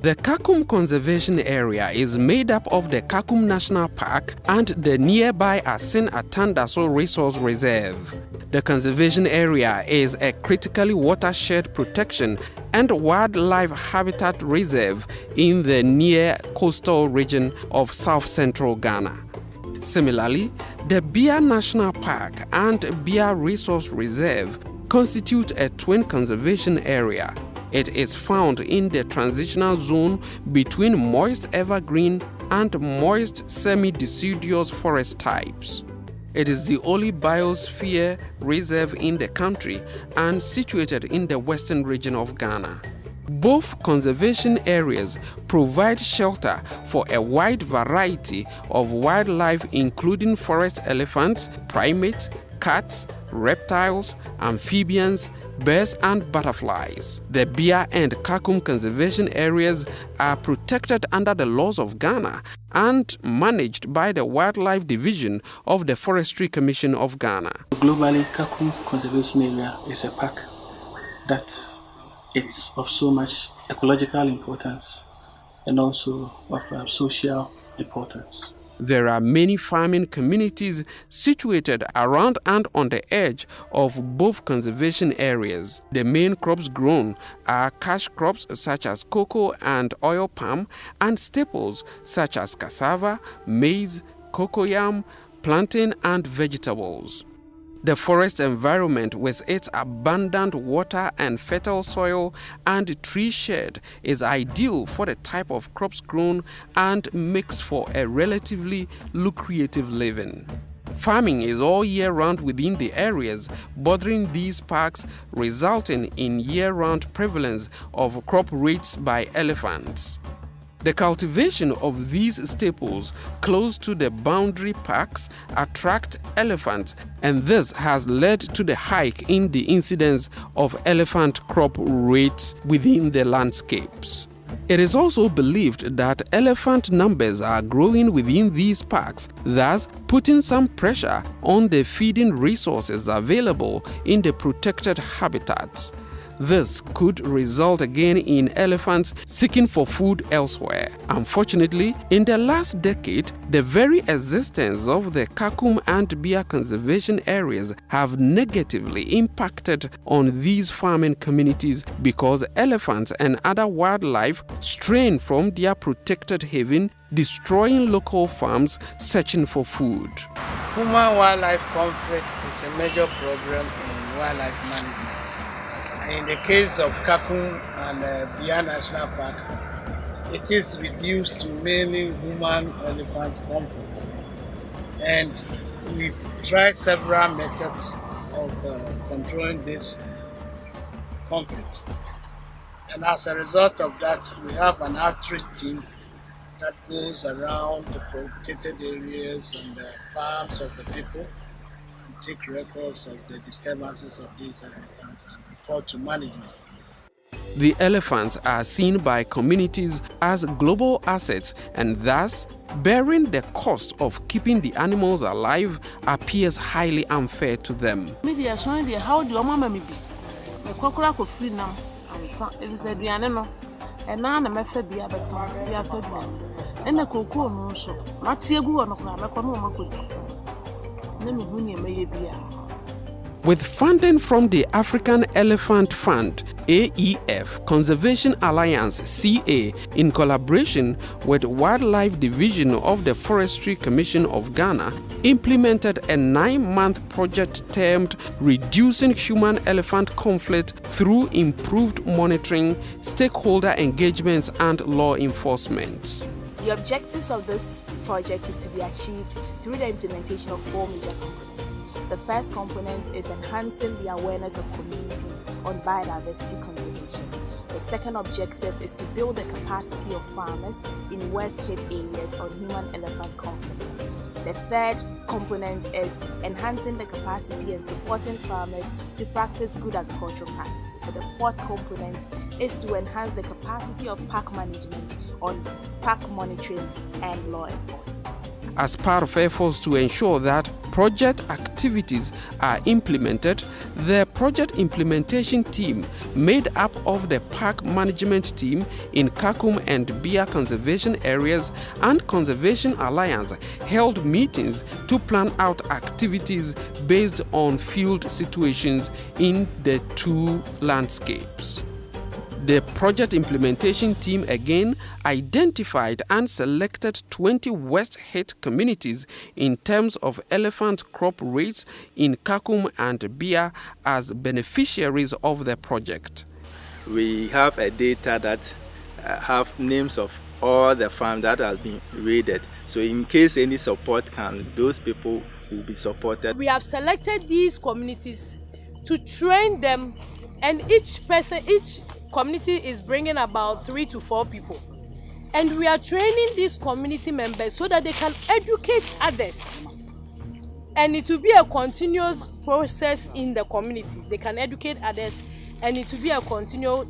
The Kakum Conservation Area is made up of the Kakum National Park and the nearby Asin Atandaso Resource Reserve. The conservation area is a critically watershed protection and wildlife habitat reserve in the near coastal region of south-central Ghana. Similarly, the Bia National Park and Bia Resource Reserve constitute a twin conservation area. It is found in the transitional zone between moist evergreen and moist semi-deciduous forest types. It is the only biosphere reserve in the country and situated in the western region of Ghana. Both conservation areas provide shelter for a wide variety of wildlife including forest elephants, primates, cats, reptiles, amphibians, birds and butterflies. The Bia and Kakum conservation areas are protected under the laws of Ghana and managed by the Wildlife Division of the Forestry Commission of Ghana. Globally, Kakum Conservation Area is a park that it's of so much ecological importance and also of social importance. There are many farming communities situated around and on the edge of both conservation areas. The main crops grown are cash crops such as cocoa and oil palm, and staples such as cassava, maize, cocoyam, plantain, and vegetables. The forest environment with its abundant water and fertile soil and tree shade is ideal for the type of crops grown and makes for a relatively lucrative living. Farming is all year round within the areas bordering these parks, resulting in year-round prevalence of crop rates by elephants. The cultivation of these staples close to the boundary parks attract elephants, and this has led to the hike in the incidence of elephant crop rates within the landscapes. It is also believed that elephant numbers are growing within these parks, thus putting some pressure on the feeding resources available in the protected habitats. This could result again in elephants seeking for food elsewhere. Unfortunately, in the last decade, the very existence of the Kakum and Bia conservation areas have negatively impacted on these farming communities because elephants and other wildlife strain from their protected haven, destroying local farms searching for food. Human-wildlife conflict is a major problem in wildlife management. In the case of Kakum and Bia National Park, it is reduced to mainly human-elephant conflict. And we've tried several methods of controlling this conflict. And as a result of that, we have an outreach team that goes around the protected areas and the farms of the people and take records of the disturbances of these elephants and report to management. The elephants are seen by communities as global assets, and thus bearing the cost of keeping the animals alive appears highly unfair to them. With funding from the African Elephant Fund, AEF, Conservation Alliance, CA, in collaboration with Wildlife Division of the Forestry Commission of Ghana, implemented a 9-month project termed Reducing Human-Elephant Conflict through Improved Monitoring, Stakeholder Engagements and Law Enforcement. The objectives of this project is to be achieved through the implementation of 4 major components. The first component is enhancing the awareness of communities on biodiversity conservation. The second objective is to build the capacity of farmers in worst-hit areas on human-elephant conflict. The third component is enhancing the capacity and supporting farmers to practice good agricultural practices. And the fourth component is to enhance the capacity of park management on park monitoring and law enforcement. As part of efforts to ensure that project activities are implemented, The project implementation team, made up of the park management team in Kakum and Bia conservation areas and Conservation Alliance, held meetings to plan out activities based on field situations in the two landscapes. The project implementation team again identified and selected 20 worst hit communities in terms of elephant crop rates in Kakum and Bia as beneficiaries of the project. We have a data that have names of all the farms that have been raided. So in case any support can, those people will be supported. We have selected these communities to train them, and each community is bringing about 3 to 4 people, and we are training these community members so that they can educate others, and it will be a continuous process in the community. They can educate others, and it will be a continual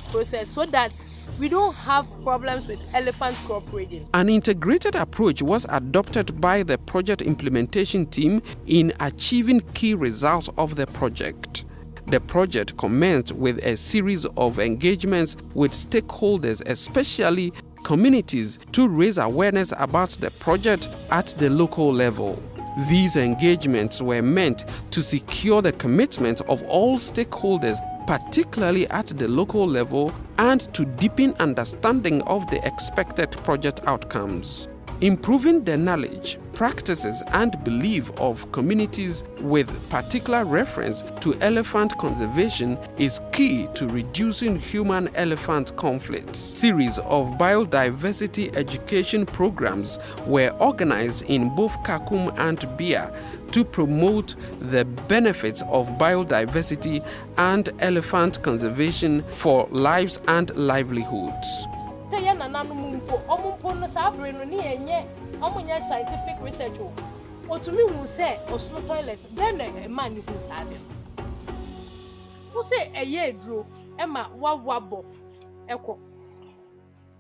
process so that we don't have problems with elephant crop raiding. An integrated approach was adopted by the project implementation team in achieving key results of the project. The project commenced with a series of engagements with stakeholders, especially communities, to raise awareness about the project at the local level. These engagements were meant to secure the commitment of all stakeholders, particularly at the local level, and to deepen understanding of the expected project outcomes. Improving the knowledge, practices, and belief of communities with particular reference to elephant conservation is key to reducing human-elephant conflicts. Series of biodiversity education programs were organized in both Kakum and Bia to promote the benefits of biodiversity and elephant conservation for lives and livelihoods. Scientific research. To me, who say, or slow toilet, then a man who said it. Who say a year drew Emma Wawabo Echo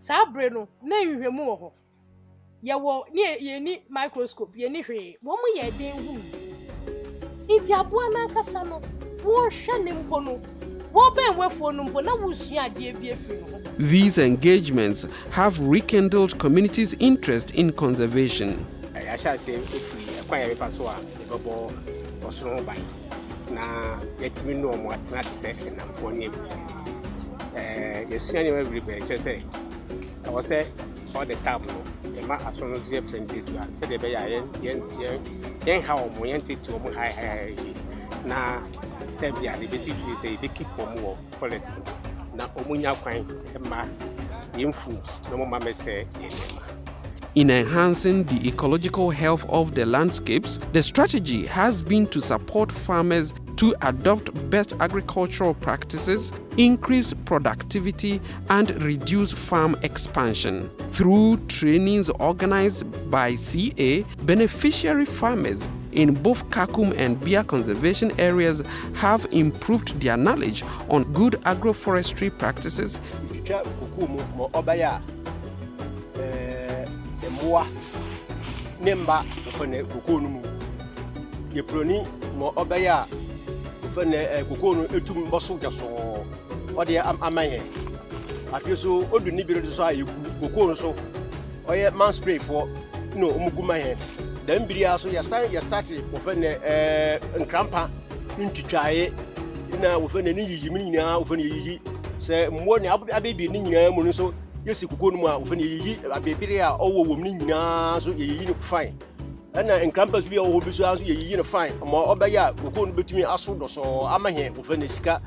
Sabreno, nay, you remove. Ya wo near ye need microscope, ye need one more year, dear woman. It's your buana casano, war shanning pono. These engagements have rekindled communities' interest in conservation. I shall say if we acquire a passoir, the bubble or strong by now, let me know what not section and for name. Yes, anyway, just say I was say all the tableau, the mark as soon as you have printed to answer the bay, yen how oriented to high now. Basically say they keep for more policy. Now, Omunya Quine, Emma, Yinfu, no mamma say, In enhancing the ecological health of the landscapes, the strategy has been to support farmers to adopt best agricultural practices, increase productivity, and reduce farm expansion. Through trainings organized by CA, beneficiary farmers in both Kakum and Bia conservation areas have improved their knowledge on good agroforestry practices. Then Biria so you started often encrampa into try now within any yimina often ye say more baby nin so yes you go no often ye a baby or woman so ye fine. And encrampas be all be so ye fine more obaya go between aso so ama here often ska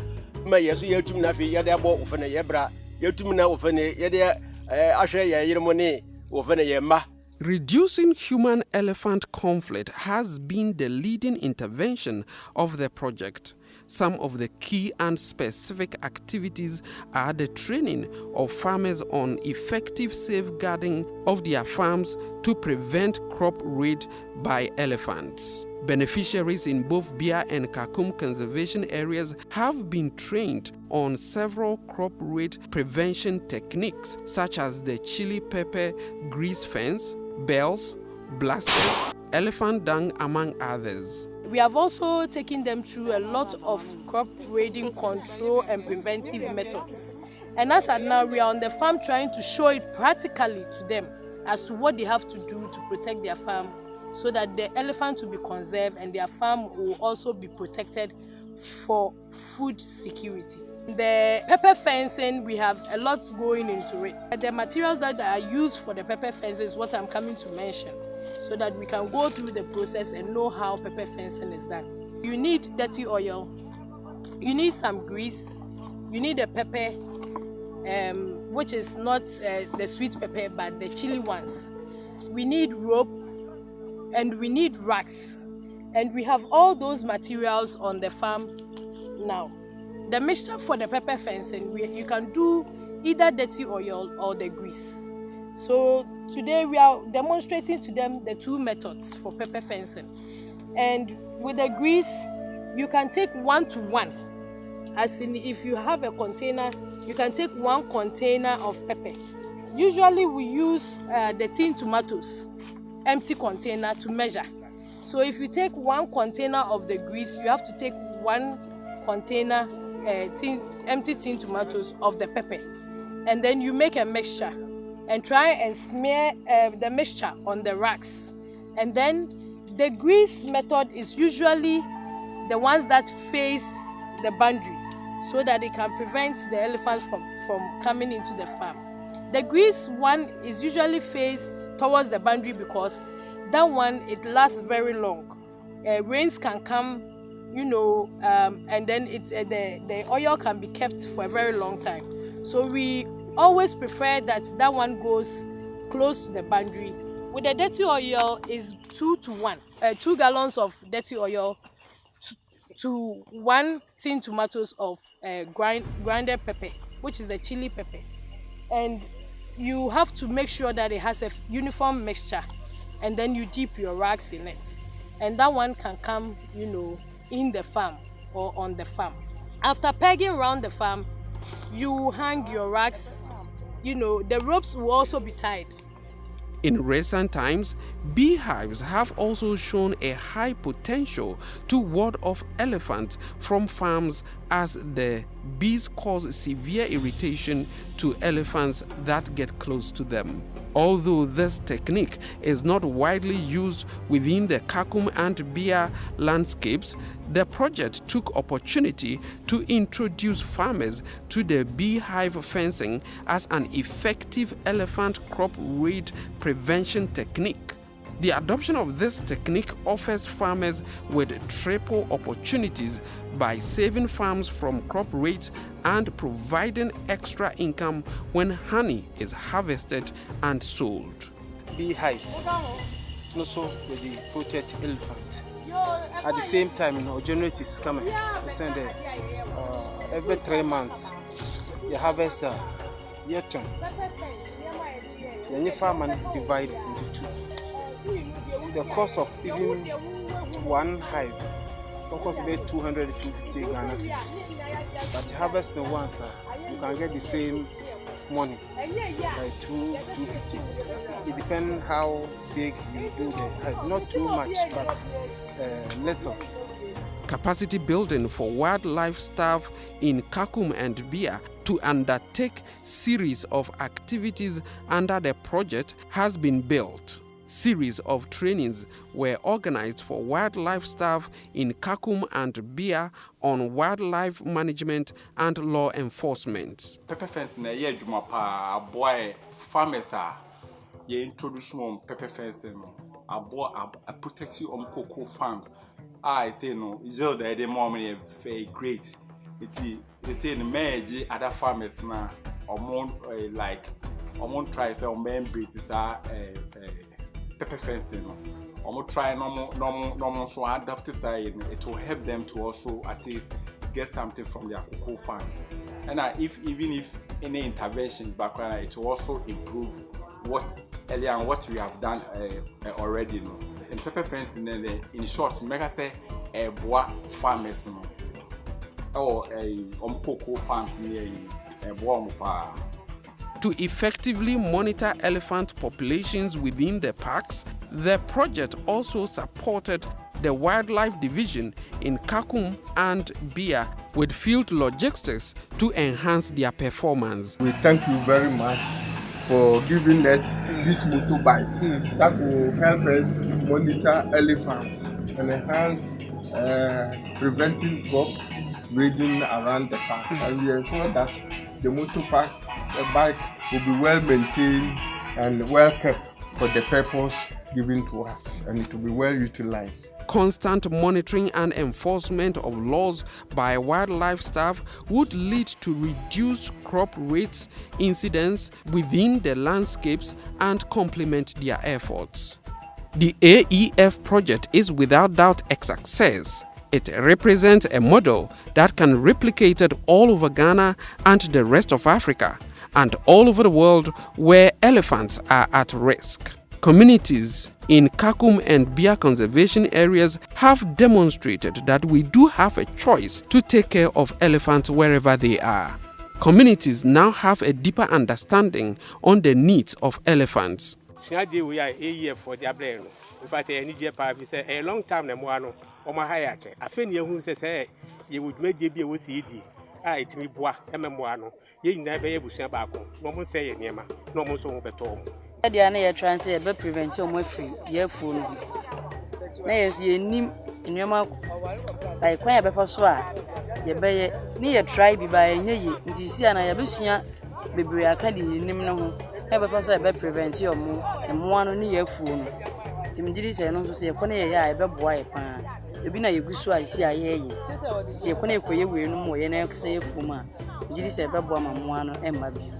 my yes you to nafi yada bo often yebra yetumina often yada ashe ye money often ye ma. Reducing human-elephant conflict has been the leading intervention of the project. Some of the key and specific activities are the training of farmers on effective safeguarding of their farms to prevent crop raid by elephants. Beneficiaries in both Bia and Kakum conservation areas have been trained on several crop raid prevention techniques such as the chili pepper grease fence, bells, blasters, elephant dung, among others. We have also taken them through a lot of crop raiding control and preventive methods. And as at now, we are on the farm trying to show it practically to them as to what they have to do to protect their farm so that the elephant will be conserved and their farm will also be protected for food security. The pepper fencing, we have a lot going into it. The materials that are used for the pepper fencing is what I'm coming to mention, so that we can go through the process and know how pepper fencing is done. You need dirty oil, you need some grease, you need a pepper, which is not the sweet pepper but the chili ones. We need rope and we need racks, and we have all those materials on the farm now. The mixture for the pepper fencing, you can do either dirty oil or the grease. So today we are demonstrating to them the two methods for pepper fencing. And with the grease, you can take 1-to-1. As in, if you have a container, you can take 1 container of pepper. Usually we use the tin tomatoes, empty container, to measure. So if you take 1 container of the grease, you have to take 1 container empty tin tomatoes of the pepper. And then you make a mixture and try and smear the mixture on the racks. And then the grease method is usually the ones that face the boundary, so that it can prevent the elephants from coming into the farm. The grease one is usually faced towards the boundary because that one, it lasts very long. Rains can come, you know, and then the oil can be kept for a very long time. So we always prefer that one goes close to the boundary. With the dirty oil is 2-to-1. 2 gallons of dirty oil to 1 tin tomatoes of grounded pepper, which is the chili pepper. And you have to make sure that it has a uniform mixture, and then you dip your racks in it. And that one can come, you know, in the farm or on the farm. After pegging around the farm, you hang your racks. You know, the ropes will also be tied. In recent times, beehives have also shown a high potential to ward off elephants from farms, as the bees cause severe irritation to elephants that get close to them. Although this technique is not widely used within the Kakum and Bia landscapes, the project took opportunity to introduce farmers to the beehive fencing as an effective elephant crop raid prevention technique. The adoption of this technique offers farmers with triple opportunities by saving farms from crop raids and providing extra income when honey is harvested and sold. Beehives also will be protect elephant. At the same time, January is coming. We send every 3 months the harvester turn. The farmer divide into 2. The cost of even 1 hive costs about 250 Ghana cedis. But harvesting once, you can get the same money, like 250. It depends how big you do the hive. Not too much, but little. Capacity building for wildlife staff in Kakum and Bia to undertake series of activities under the project has been built. Series of trainings were organized for wildlife staff in Kakum and Bia on wildlife management and law enforcement. Pepper fence na ye adwuma pa boy farmers ye introduce on pepper fence no abo protect cocoa farms. I say no is the idea more money very great. They say the merge other farmers na like try say on main basis pepper fencing. Try normal so adapt it will help them to also at least get something from their cocoa farms. And even if any intervention background, it will also improve what we have done already. And pepper fencing in short, make us say bois farmers or cocoa farms near bois. To effectively monitor elephant populations within the parks, the project also supported the Wildlife Division in Kakum and Bia with field logistics to enhance their performance. We thank you very much for giving us this motorbike that will help us monitor elephants and enhance preventing crop breeding around the park. And we ensure that the motorbike bike will be well maintained and well kept for the purpose given to us, and it will be well utilized. Constant monitoring and enforcement of laws by wildlife staff would lead to reduced crop rates incidents within the landscapes and complement their efforts. The AEF project is without doubt a success. It represents a model that can be replicated all over Ghana and the rest of Africa, and all over the world where elephants are at risk. Communities in Kakum and Bia conservation areas have demonstrated that we do have a choice to take care of elephants wherever they are. Communities now have a deeper understanding on the needs of elephants. We are AEF for the brain. In fact, I need a long time. I think you say you would make the BOCD. It me bois, Moano. You never able to say back. No one say it, Nema. No one so better. The area transit but prevent your free, your phone. Nay, you name in your mouth like quite a before swat. You bay near tribe by ye, Missy and I abusia, baby, I can't name ever pass a bed prevent your moon and one near phone. Timidity and also say a pony, I bet boy pan. You be a good swat, see I hear you. See a pony for you, we no more, and I say a fuma. You say a babble, one and my view.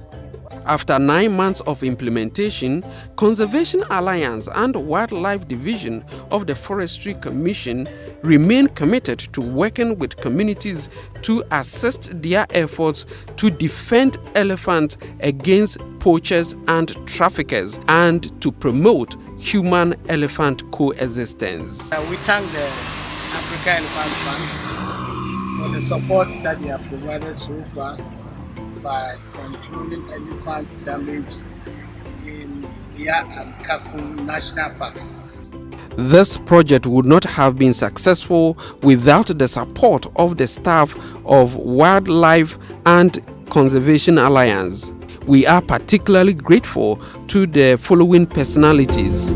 After 9 months of implementation, Conservation Alliance and Wildlife Division of the Forestry Commission remain committed to working with communities to assist their efforts to defend elephants against poachers and traffickers and to promote human-elephant coexistence. We thank the Africa Elephant Fund for the support that they have provided so far by controlling elephant damage in Bia and Kakum National Park. This project would not have been successful without the support of the staff of Wildlife and Conservation Alliance. We are particularly grateful to the following personalities.